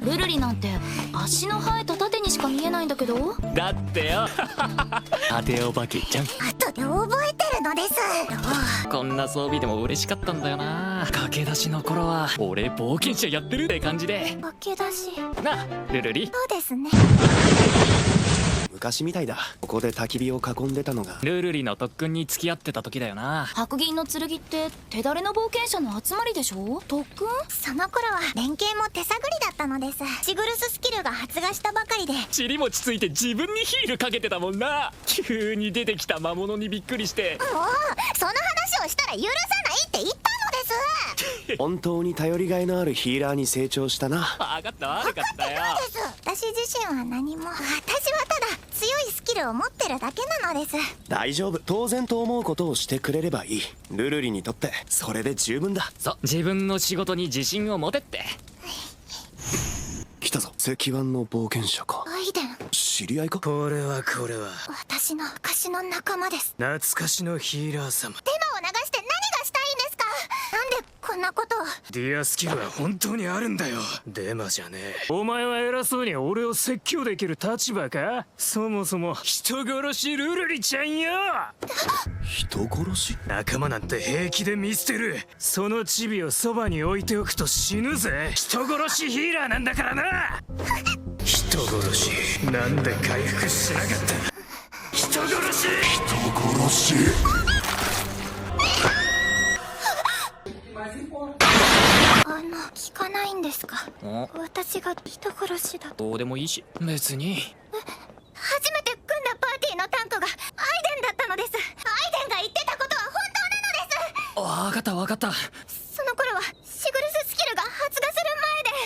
ルルリなんて足の生えた盾にしか見えないんだけど。だってよ盾お化けちゃん、後で覚えてるのです。こんな装備でも嬉しかったんだよな。駆け出しの頃は俺冒険者やってるって感じで駆け出し。なあルルリ。そうですね。昔みたいだ。ここで焚き火を囲んでたのがルルリの特訓に付き合ってた時だよな。白銀の剣って手だれの冒険者の集まりでしょ。特訓。その頃は連携も手探りだったのです。シグルススキルが発芽したばかりで。尻餅ついて自分にヒールかけてたもんな。急に出てきた魔物にびっくりしてもうその話をしたら許さないって言ったのです。本当に頼りがいのあるヒーラーに成長したな。分かった悪かったよ。私自身は何も。私はただ強いスキルを持ってるだけなのです。大丈夫、当然と思うことをしてくれればいい。ルルリにとってそれで十分だ。そう、自分の仕事に自信を持てって。来たぞ、石腕の冒険者か。アイデン、知り合いか。これは私の昔の仲間です。懐かしのヒーラー様。デマを流して何がしたいんですか。なんでこんなことを。ディアスキルは本当にあるんだよ。デマじゃねえ。お前は偉そうに俺を説教できる立場か。そもそも人殺しルルリちゃんよ。人殺し。仲間なんて平気で見捨てる。そのチビをそばに置いておくと死ぬぜ。人殺しヒーラーなんだからな。人殺しなんで回復しなかった。人殺し殺し。聞かないんですか。お、私が人殺しだと。どうでもいいし別に。初めて組んだパーティーのタンクがアイデンだったのです。アイデンが言ってたことは本当なのです。分かった分かった。その頃はシグルススキルが発芽する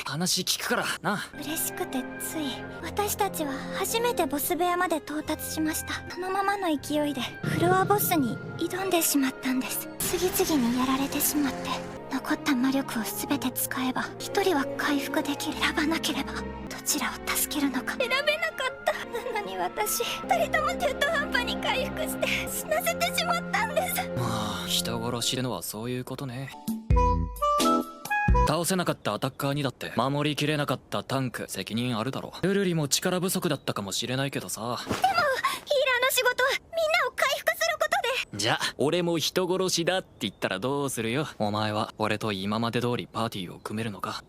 話聞くからな。前で。嬉しくてつい。私たちは初めてボス部屋まで到達しました。そのままの勢いでフロアボスに挑んでしまったんです。次々にやられてしまって、残った魔力を全て使えば一人は回復できる。選ばなければどちらを助けるのか選べなかった。なのに私二人とも中途半端に回復して死なせてしまったんです。まあ人殺しるのはそういうことね。倒せなかったアタッカーにだって守りきれなかったタンク責任あるだろ。ルルリも力不足だったかもしれないけどさ。ヒーラーの仕事はみんなを回復することで。じゃあ俺も人殺しだって言ったらどうするよ。お前は俺と今まで通りパーティーを組めるのか。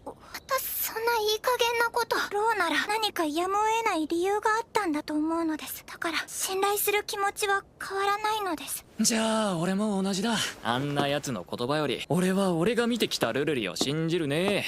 そんないい加減なこと。ローなら何かやむを得ない理由があったんだと思うのです。だから信頼する気持ちは変わらないのです。じゃあ俺も同じだ。あんな奴の言葉より俺は俺が見てきたルルリを信じるね。